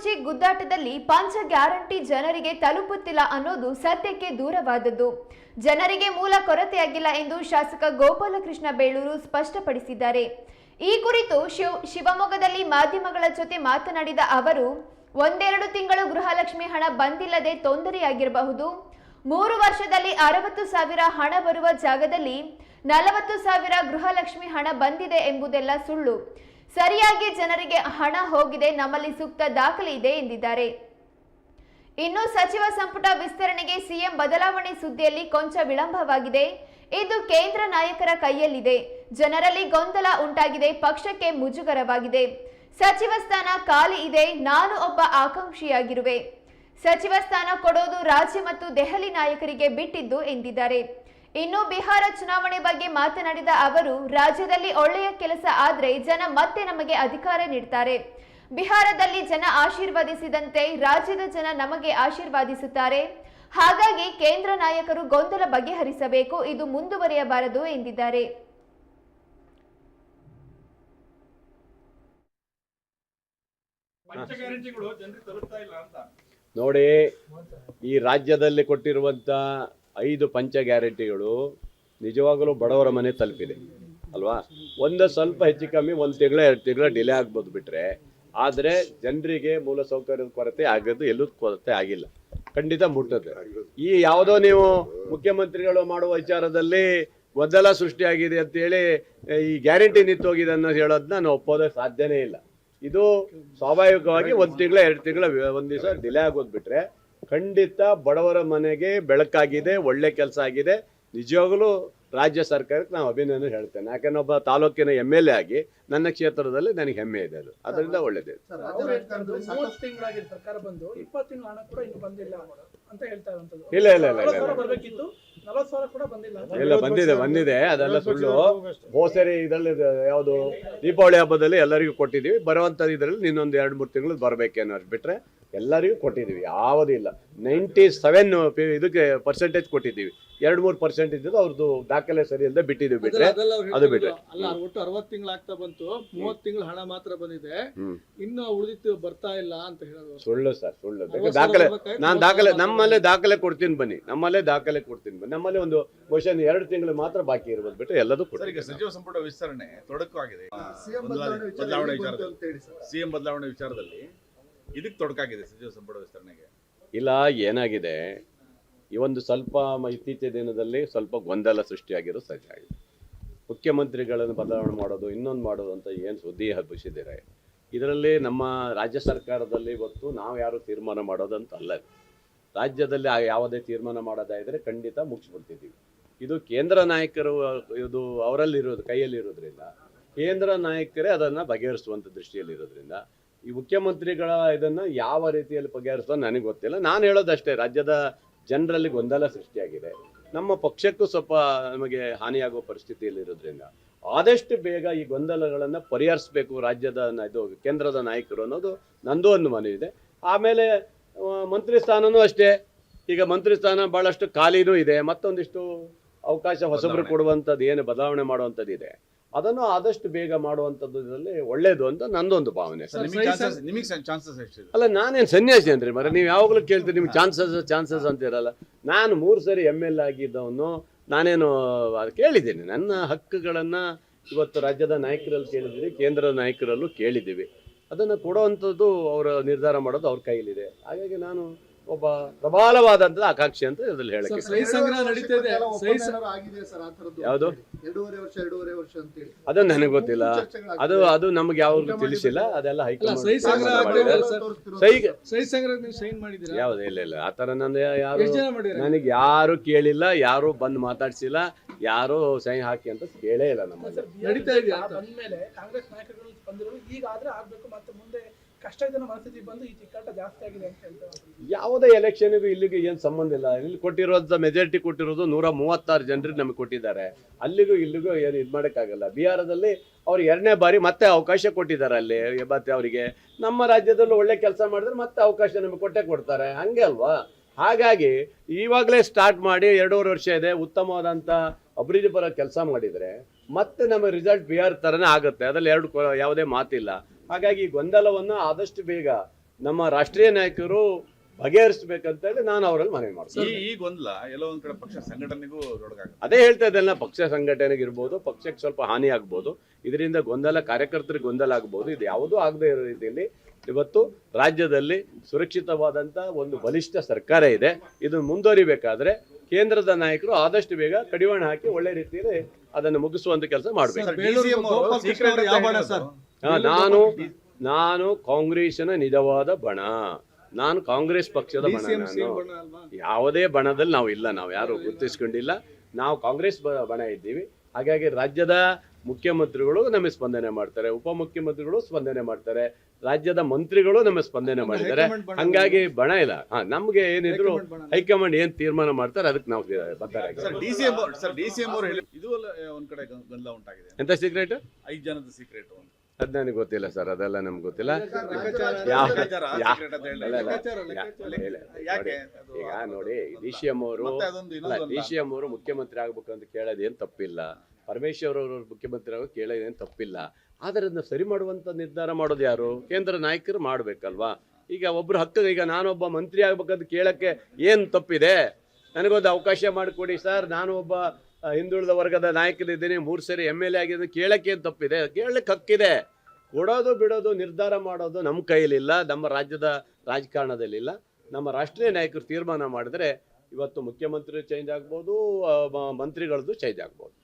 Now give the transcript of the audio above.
ಕುರ್ಚಿ ಗುದ್ದಾಟದಲ್ಲಿ ಪಂಚ ಗ್ಯಾರಂಟಿ ಜನರಿಗೆ ತಲುಪುತ್ತಿಲ್ಲ ಅನ್ನೋದು ಸತ್ಯಕ್ಕೆ ದೂರವಾದದ್ದು. ಜನರಿಗೆ ಮೂಲ ಕೊರತೆಯಾಗಿಲ್ಲ ಎಂದು ಶಾಸಕ ಗೋಪಾಲಕೃಷ್ಣ ಬೇಳೂರು ಸ್ಪಷ್ಟಪಡಿಸಿದ್ದಾರೆ. ಈ ಕುರಿತು ಶಿವಮೊಗ್ಗದಲ್ಲಿ ಮಾಧ್ಯಮಗಳ ಜೊತೆ ಮಾತನಾಡಿದ ಅವರು, ಒಂದೆರಡು ತಿಂಗಳು ಗೃಹಲಕ್ಷ್ಮಿ ಹಣ ಬಂದಿಲ್ಲದೆ ತೊಂದರೆಯಾಗಿರಬಹುದು. 3 ವರ್ಷದಲ್ಲಿ 60,000 ಹಣ ಬರುವ ಜಾಗದಲ್ಲಿ 40,000 ಗೃಹಲಕ್ಷ್ಮಿ ಹಣ ಬಂದಿದೆ ಎಂಬುದೆಲ್ಲ ಸುಳ್ಳು. ಸರಿಯಾಗಿ ಜನರಿಗೆ ಹಣ ಹೋಗಿದೆ, ನಮ್ಮಲ್ಲಿ ಸೂಕ್ತ ದಾಖಲೆ ಇದೆ ಎಂದಿದ್ದಾರೆ. ಇನ್ನು ಸಚಿವ ಸಂಪುಟ ವಿಸ್ತರಣೆಗೆ ಸಿಎಂ ಬದಲಾವಣೆ ಸುದ್ದಿಯಲ್ಲಿ ಕೊಂಚ ವಿಳಂಬವಾಗಿದೆ. ಇದು ಕೇಂದ್ರ ನಾಯಕರ ಕೈಯಲ್ಲಿದೆ. ಜನರಲ್ಲಿ ಗೊಂದಲ ಉಂಟಾಗಿದೆ, ಪಕ್ಷಕ್ಕೆ ಮುಜುಗರವಾಗಿದೆ. ಸಚಿವ ಸ್ಥಾನ ಖಾಲಿ ಇದೆ, ನಾನು ಒಬ್ಬ ಆಕಾಂಕ್ಷಿಯಾಗಿರುವೆ. ಸಚಿವ ಸ್ಥಾನ ಕೊಡೋದು ರಾಜ್ಯ ಮತ್ತು ದೆಹಲಿ ನಾಯಕರಿಗೆ ಬಿಟ್ಟಿದ್ದು ಎಂದಿದ್ದಾರೆ. ಇನ್ನು ಬಿಹಾರ ಚುನಾವಣೆ ಬಗ್ಗೆ ಮಾತನಾಡಿದ ಅವರು, ರಾಜ್ಯದಲ್ಲಿ ಒಳ್ಳೆಯ ಕೆಲಸ ಆದ್ರೆ ಜನ ಮತ್ತೆ ನಮಗೆ ಅಧಿಕಾರ ನೀಡ್ತಾರೆ. ಬಿಹಾರದಲ್ಲಿ ಜನ ಆಶೀರ್ವದಿಸಿದಂತೆ ರಾಜ್ಯದ ಜನ ನಮಗೆ ಆಶೀರ್ವಾದಿಸುತ್ತಾರೆ. ಹಾಗಾಗಿ ಕೇಂದ್ರ ನಾಯಕರು ಗೊಂದಲ ಬಗೆಹರಿಸಬೇಕು, ಇದು ಮುಂದುವರಿಯಬಾರದು ಎಂದಿದ್ದಾರೆ. ನೋಡಿ, ಈ ರಾಜ್ಯದಲ್ಲಿ ಕೊಟ್ಟಿರುವಂಥ 5 ಪಂಚ ಗ್ಯಾರಂಟಿಗಳು ನಿಜವಾಗಲೂ ಬಡವರ ಮನೆ ತಲುಪಿದೆ ಅಲ್ವಾ. ಒಂದು ಸ್ವಲ್ಪ ಹೆಚ್ಚು ಕಮ್ಮಿ 1 ತಿಂಗಳ 2 ತಿಂಗಳ ಡಿಲೇ ಆಗ್ಬೋದು ಬಿಟ್ರೆ, ಆದರೆ ಜನರಿಗೆ ಮೂಲಸೌಕರ್ಯದ ಕೊರತೆ ಆಗೋದು ಎಲ್ಲೂ ಕೊರತೆ ಆಗಿಲ್ಲ, ಖಂಡಿತ ಮುಟ್ಟುತ್ತೆ. ಈ ಯಾವುದೋ ನೀವು ಮುಖ್ಯಮಂತ್ರಿಗಳು ಮಾಡುವ ವಿಚಾರದಲ್ಲಿ ಗೊಂದಲ ಸೃಷ್ಟಿಯಾಗಿದೆ ಅಂತೇಳಿ ಈ ಗ್ಯಾರಂಟಿ ನಿಂತೋಗಿದೆ ಅನ್ನೋದು ಹೇಳೋದನ್ನ ನಾವು ಒಪ್ಪೋದಕ್ಕೆ ಸಾಧ್ಯನೇ ಇಲ್ಲ. ಇದು ಸ್ವಾಭಾವಿಕವಾಗಿ 1 ತಿಂಗಳ 2 ತಿಂಗಳ 1 ದಿವಸ ಡಿಲೇ ಆಗೋದು ಬಿಟ್ರೆ ಖಂಡಿತ ಬಡವರ ಮನೆಗೆ ಬೆಳಕಾಗಿದೆ, ಒಳ್ಳೆ ಕೆಲಸ ಆಗಿದೆ. ನಿಜವಾಗಲೂ ರಾಜ್ಯ ಸರ್ಕಾರಕ್ಕೆ ನಾವು ಅಭಿನಂದನೆ ಹೇಳ್ತೇನೆ. ಯಾಕಂದ್ರೆ ಒಬ್ಬ ತಾಲೂಕಿನ MLA ಆಗಿ ನನ್ನ ಕ್ಷೇತ್ರದಲ್ಲಿ ನನಗೆ ಹೆಮ್ಮೆ ಇದೆ, ಅದು ಅದರಿಂದ ಒಳ್ಳೇದೇ. ಇಲ್ಲ ಇಲ್ಲ ಇಲ್ಲ ಇಲ್ಲ ಬಂದಿದೆ, ಅದೆಲ್ಲ ಸುಳ್ಳು. ಹೋಸರಿ ಇದರಲ್ಲಿ ಯಾವುದು ದೀಪಾವಳಿ ಹಬ್ಬದಲ್ಲಿ ಎಲ್ಲರಿಗೂ ಕೊಟ್ಟಿದ್ದೀವಿ. ಬರುವಂಥದ್ದು ಇದರಲ್ಲಿ ಇನ್ನೊಂದು 2-3 ತಿಂಗಳು ಬರಬೇಕೇನೋ ಬಿಟ್ರೆ ಎಲ್ಲರಿಗೂ ಕೊಟ್ಟಿದ್ದೀವಿ. ಯಾವುದಿಲ್ಲ, 97 ಇದಕ್ಕೆ ಪರ್ಸೆಂಟೇಜ್ ಕೊಟ್ಟಿದ್ದೀವಿ. 2-3% ಇದ್ದು ಅವ್ರದ್ದು ದಾಖಲೆ ಸರಿ ಇಲ್ಲದೆ ಬಿಟ್ಟಿದ್ದೀವಿ ಬಿಟ್ರೆ ಅದು ಬಿಟ್ರೆ ಅಲ್ಲ. ಒಟ್ಟು 60 ತಿಂಗಳು ಆಗ್ತಾ ಬಂತು, 30 ತಿಂಗಳು ಹಣ ಮಾತ್ರ ಬಂದಿದೆ, ಇನ್ನು ಉಳಿದಿತ್ತು ಬರ್ತಾ ಇಲ್ಲ ಅಂತ ಹೇಳೋದು ಸುಳ್ಳು ಸರ್, ಸುಳ್ಳು. ದಾಖಲೆ ನಾನು ನಮ್ಮಲ್ಲೇ ದಾಖಲೆ ಕೊಡ್ತೀನಿ ಬನ್ನಿ, ನಮ್ಮಲ್ಲಿ ಒಂದು ಕ್ವಶನ್ 2 ತಿಂಗಳು ಮಾತ್ರ ಬಾಕಿ ಇರ್ಬೋದು ಬಿಟ್ರೆ ಎಲ್ಲದೂ ಕೊಡ್ತೀವಿ. ಸಚಿವ ಸಂಪುಟ ವಿಸ್ತರಣೆ ತೊಡಕಾಗಿದೆ, ಸಿಎಂ ಬದಲಾವಣೆ ವಿಚಾರದಲ್ಲಿ ಇದಕ್ಕೆ ತೊಡಕಾಗಿದೆ ಸಚಿವ ಸಂಪುಟ ವಿಸ್ತರಣೆಗೆ. ಇಲ್ಲ, ಏನಾಗಿದೆ, ಈ ಒಂದು ಸ್ವಲ್ಪ ಇತ್ತೀಚಿನ ದಿನದಲ್ಲಿ ಸ್ವಲ್ಪ ಗೊಂದಲ ಸೃಷ್ಟಿಯಾಗಿರೋ ಸರಿಯಾಗಿದೆ. ಮುಖ್ಯಮಂತ್ರಿಗಳನ್ನು ಬದಲಾವಣೆ ಮಾಡೋದು, ಇನ್ನೊಂದು ಮಾಡೋದು ಅಂತ ಏನು ಸುದ್ದಿ ಹಬ್ಬಿಸಿದ್ದಾರೆ. ಇದರಲ್ಲಿ ನಮ್ಮ ರಾಜ್ಯ ಸರ್ಕಾರದಲ್ಲಿ ಇವತ್ತು ನಾವು ಯಾರು ತೀರ್ಮಾನ ಮಾಡೋದಂತ ಅಲ್ಲ. ರಾಜ್ಯದಲ್ಲಿ ಯಾವುದೇ ತೀರ್ಮಾನ ಮಾಡೋದಾದರೆ ಖಂಡಿತ ಮುಗಿಸ್ಬಿಡ್ತಿದ್ದೀವಿ. ಇದು ಕೇಂದ್ರ ನಾಯಕರು, ಇದು ಅವರಲ್ಲಿರೋದು ಕೈಯಲ್ಲಿರೋದ್ರಿಂದ ಕೇಂದ್ರ ನಾಯಕರೇ ಅದನ್ನು ಬಗೆಹರಿಸುವಂಥ ದೃಷ್ಟಿಯಲ್ಲಿರೋದ್ರಿಂದ ಈ ಮುಖ್ಯಮಂತ್ರಿಗಳ ಇದನ್ನು ಯಾವ ರೀತಿಯಲ್ಲಿ ಬಗೆಹರಿಸೋದು ನನಗೆ ಗೊತ್ತಿಲ್ಲ. ನಾನು ಹೇಳೋದಷ್ಟೇ, ರಾಜ್ಯದ ಜನರಲ್ಲಿ ಗೊಂದಲ ಸೃಷ್ಟಿಯಾಗಿದೆ. ನಮ್ಮ ಪಕ್ಷಕ್ಕೂ ಸ್ವಲ್ಪ ನಮಗೆ ಹಾನಿಯಾಗುವ ಪರಿಸ್ಥಿತಿಯಲ್ಲಿರೋದ್ರಿಂದ ಆದಷ್ಟು ಬೇಗ ಈ ಗೊಂದಲಗಳನ್ನು ಪರಿಹರಿಸಬೇಕು ರಾಜ್ಯದ ಇದು ಕೇಂದ್ರದ ನಾಯಕರು ಅನ್ನೋದು ನಂದು ಒಂದು ಮನವಿದೆ. ಆಮೇಲೆ ಮಂತ್ರಿ ಸ್ಥಾನನೂ ಅಷ್ಟೇ. ಈಗ ಮಂತ್ರಿ ಸ್ಥಾನ ಭಾಳಷ್ಟು ಖಾಲಿನೂ ಇದೆ, ಮತ್ತೊಂದಿಷ್ಟು ಅವಕಾಶ ಹೊಸಬರು ಕೊಡುವಂಥದ್ದು ಏನು ಬದಲಾವಣೆ ಮಾಡುವಂಥದ್ದು ಇದೆ, ಅದನ್ನು ಆದಷ್ಟು ಬೇಗ ಮಾಡುವಂಥದ್ದು ಇದರಲ್ಲಿ ಒಳ್ಳೇದು ಅಂತ ನಂದೊಂದು ಭಾವನೆ. ಅಲ್ಲ, ನಾನೇನು ಸನ್ಯಾಸಿ ಅಂದ್ರೆ ಮರ, ನೀವು ಯಾವಾಗಲೂ ಕೇಳ್ತೀರಿ ನಿಮ್ಗೆ ಚಾನ್ಸಸ್ ಅಂತಿರಲ್ಲ. ನಾನು 3 ಸರಿ MLA ಆಗಿದ್ದವನು, ನಾನೇನು ಕೇಳಿದ್ದೀನಿ. ನನ್ನ ಹಕ್ಕುಗಳನ್ನು ಇವತ್ತು ರಾಜ್ಯದ ನಾಯಕರಲ್ಲಿ ಕೇಳಿದ್ದೀವಿ, ಕೇಂದ್ರದ ನಾಯಕರಲ್ಲೂ ಕೇಳಿದ್ದೀವಿ. ಅದನ್ನು ಕೊಡುವಂಥದ್ದು ಅವರ ನಿರ್ಧಾರ ಮಾಡೋದು ಅವ್ರ ಕೈಲಿದೆ. ಹಾಗಾಗಿ ನಾನು ಒಬ್ಬ ಪ್ರಬಲವಾದಂಥ ಆಕಾಂಕ್ಷಿ ಅಂತ ಇದ್ರಲ್ಲಿ ಹೇಳಕ್ಕೆ. ಯಾವುದು ಅದು ನನಗೆ ಗೊತ್ತಿಲ್ಲ, ಅದು ನಮ್ಗೆ ಯಾವ್ದು ತಿಳಿಸಿಲ್ಲ. ಅದೆಲ್ಲ ಹೈಕಮಾಂಡ್ ಯಾವ್ದು ಇಲ್ಲ ಆ ಥರ ನನಗೆ ಯಾರು ಕೇಳಿಲ್ಲ, ಯಾರು ಬಂದು ಮಾತಾಡ್ಸಿಲ್ಲ, ಯಾರು ಸಹಿ ಹಾಕಿ ಅಂತ ಕೇಳೇ ಇಲ್ಲ. ನಮ್ಮಲ್ಲಿ ಯಾವುದೇ ಎಲೆಕ್ಷನ್ಗೂ ಇಲ್ಲಿಗೂ ಏನು ಸಂಬಂಧ ಇಲ್ಲ. ಇಲ್ಲಿ ಕೊಟ್ಟಿರೋದು ಮೆಜಾರಿಟಿ ಕೊಟ್ಟಿರೋದು 136 ಜನರಿಗೆ ನಮಗೆ ಕೊಟ್ಟಿದ್ದಾರೆ. ಅಲ್ಲಿಗೂ ಇಲ್ಲಿಗೂ ಏನು ಇದು ಮಾಡೋಕ್ಕಾಗಲ್ಲ. ಬಿಹಾರದಲ್ಲಿ ಅವ್ರು 2ನೇ ಬಾರಿ ಮತ್ತೆ ಅವಕಾಶ ಕೊಟ್ಟಿದ್ದಾರೆ. ಅಲ್ಲಿ ಮತ್ತೆ ಅವರಿಗೆ ನಮ್ಮ ರಾಜ್ಯದಲ್ಲೂ ಒಳ್ಳೆ ಕೆಲಸ ಮಾಡಿದ್ರೆ ಮತ್ತೆ ಅವಕಾಶ ನಮಗೆ ಕೊಡ್ತಾರೆ, ಹಂಗೆ ಅಲ್ವಾ. ಹಾಗಾಗಿ ಇವಾಗಲೇ ಸ್ಟಾರ್ಟ್ ಮಾಡಿ 2.5 ವರ್ಷ ಇದೆ, ಉತ್ತಮವಾದಂಥ ಅಭಿವೃದ್ಧಿ ಪರ ಕೆಲಸ ಮಾಡಿದರೆ ಮತ್ತೆ ನಮ್ಮ ರಿಸಲ್ಟ್ ಬಿಹಾರ್ ಥರನೇ ಆಗುತ್ತೆ. ಅದರಲ್ಲಿ ಯಾವುದೇ ಮಾತಿಲ್ಲ. ಹಾಗಾಗಿ ಗೊಂದಲವನ್ನು ಆದಷ್ಟು ಬೇಗ ನಮ್ಮ ರಾಷ್ಟ್ರೀಯ ನಾಯಕರು ಬಗೆಹರಿಸ್ಬೇಕಂತ ಹೇಳಿ ನಾನು ಅವರಲ್ಲಿ ಮನವಿ ಮಾಡ್ತೀನಿ. ಈ ಗೊಂದಲ ಎಲ್ಲೋ ಒಂದ್ ಕಡೆ ಪಕ್ಷ ಸಂಘಟನೆಗೂ ತೊಡಕಾಗುತ್ತೆ. ಅದೇ ಹೇಳ್ತಾ ಇದ್ದಲ್ಲ, ಪಕ್ಷ ಸಂಘಟನೆಗೆ ಇರ್ಬೋದು, ಪಕ್ಷಕ್ಕೆ ಸ್ವಲ್ಪ ಹಾನಿ ಆಗ್ಬೋದು, ಇದರಿಂದ ಗೊಂದಲ, ಕಾರ್ಯಕರ್ತರಿಗೆ ಗೊಂದಲ ಆಗ್ಬೋದು. ಇದು ಯಾವುದೂ ಆಗದೆ ಇರೋ ರೀತಿಯಲ್ಲಿ ಇವತ್ತು ರಾಜ್ಯದಲ್ಲಿ ಸುರಕ್ಷಿತವಾದಂಥ ಒಂದು ಬಲಿಷ್ಠ ಸರ್ಕಾರ ಇದೆ. ಇದನ್ನು ಮುಂದುವರಿಬೇಕಾದ್ರೆ ಕೇಂದ್ರದ ನಾಯಕರು ಆದಷ್ಟು ಬೇಗ ಕಡಿವಾಣ ಹಾಕಿ ಒಳ್ಳೆ ರೀತಿಯಲ್ಲಿ ಅದನ್ನು ಮುಗಿಸುವಂತ ಕೆಲಸ ಮಾಡಬೇಕು. ನಾನು ಕಾಂಗ್ರೆಸ್ಸಿನ ನಿಜವಾದ ಬಣ, ನಾನು ಕಾಂಗ್ರೆಸ್ ಪಕ್ಷದ ಬಣ. ನಾನು ಯಾವುದೇ ಬಣದಲ್ಲಿ ನಾವು ಇಲ್ಲ, ನಾವು ಯಾರು ಗುರುತಿಸ್ಕೊಂಡಿಲ್ಲ. ನಾವು ಕಾಂಗ್ರೆಸ್ ಬಣ ಇದ್ದೀವಿ. ಹಾಗಾಗಿ ರಾಜ್ಯದ ಮುಖ್ಯಮಂತ್ರಿಗಳು ನಮಗೆ ಸ್ಪಂದನೆ ಮಾಡ್ತಾರೆ, ಉಪಮುಖ್ಯಮಂತ್ರಿಗಳು ಸ್ಪಂದನೆ ಮಾಡ್ತಾರೆ, ರಾಜ್ಯದ ಮಂತ್ರಿಗಳು ನಮಗೆ ಸ್ಪಂದನೆ ಮಾಡಿದ್ದಾರೆ. ಹಂಗಾಗಿ ಬಣ ಇಲ್ಲ. ನಮ್ಗೆ ಏನಿದ್ರು ಹೈಕಮಾಂಡ್ ಏನ್ ತೀರ್ಮಾನ ಮಾಡ್ತಾರೆ ಅದಕ್ಕೆ ನಾವು ಬದ್ಧರಾಗಿದ್ದೀವಿ. ಡಿಸಿಎಂ ಅವರು ಹೇಳಿ ಇದು ಒಂದ್ ಕಡೆ ಗೊಂದಲ ಉಂಟಾಗಿದೆ. ಎಂತ ಸೀಕ್ರೆಟ್? 5 ಜನದ ಸೀಕ್ರೆಟ್ ಅದ್ ನನಗೆ ಗೊತ್ತಿಲ್ಲ ಸರ್, ಅದೆಲ್ಲ ನಮ್ಗೆ ಗೊತ್ತಿಲ್ಲ. ಈಗ ನೋಡಿ, ಡಿಸಿಎಂ ಅವರು ಮುಖ್ಯಮಂತ್ರಿ ಆಗ್ಬೇಕಂತ ಕೇಳೋದೇನು ತಪ್ಪಿಲ್ಲ, ಪರಮೇಶ್ವರ್ ಅವರು ಮುಖ್ಯಮಂತ್ರಿ ಆಗೋದು ಕೇಳೋದೇನು ತಪ್ಪಿಲ್ಲ. ಆದರೆ ಅದನ್ನ ಸರಿ ಮಾಡುವಂತ ನಿರ್ಧಾರ ಮಾಡೋದು ಯಾರು? ಕೇಂದ್ರ ನಾಯಕರು ಮಾಡ್ಬೇಕಲ್ವಾ. ಈಗ ಒಬ್ರು ಹಕ್ಕ, ಈಗ ನಾನೊಬ್ಬ ಮಂತ್ರಿ ಆಗ್ಬೇಕಂತ ಕೇಳಕ್ಕೆ ಏನು ತಪ್ಪಿದೆ? ನನಗೊಂದು ಅವಕಾಶ ಮಾಡಿಕೊಡಿ ಸರ್, ನಾನು ಒಬ್ಬ ಹಿಂದುಳಿದ ವರ್ಗದ ನಾಯಕನಿದ್ದೀನಿ, 3 ಸರಿ MLA ಆಗಿದ್ದೀನಿ, ಕೇಳಕ್ಕೆ ಏನು ತಪ್ಪಿದೆ? ಕೇಳಕ್ಕೆ ಹಕ್ಕಿದೆ. ಕೊಡೋದು ಬಿಡೋದು ನಿರ್ಧಾರ ಮಾಡೋದು ನಮ್ಮ ಕೈಲಿಲ್ಲ, ನಮ್ಮ ರಾಜ್ಯದ ರಾಜಕಾರಣದಲ್ಲಿಲ್ಲ. ನಮ್ಮ ರಾಷ್ಟ್ರೀಯ ನಾಯಕರು ತೀರ್ಮಾನ ಮಾಡಿದ್ರೆ ಇವತ್ತು ಮುಖ್ಯಮಂತ್ರಿ ಚೇಂಜ್ ಆಗ್ಬೋದು, ಮಂತ್ರಿಗಳದ್ದು ಚೇಂಜ್ ಆಗ್ಬೋದು.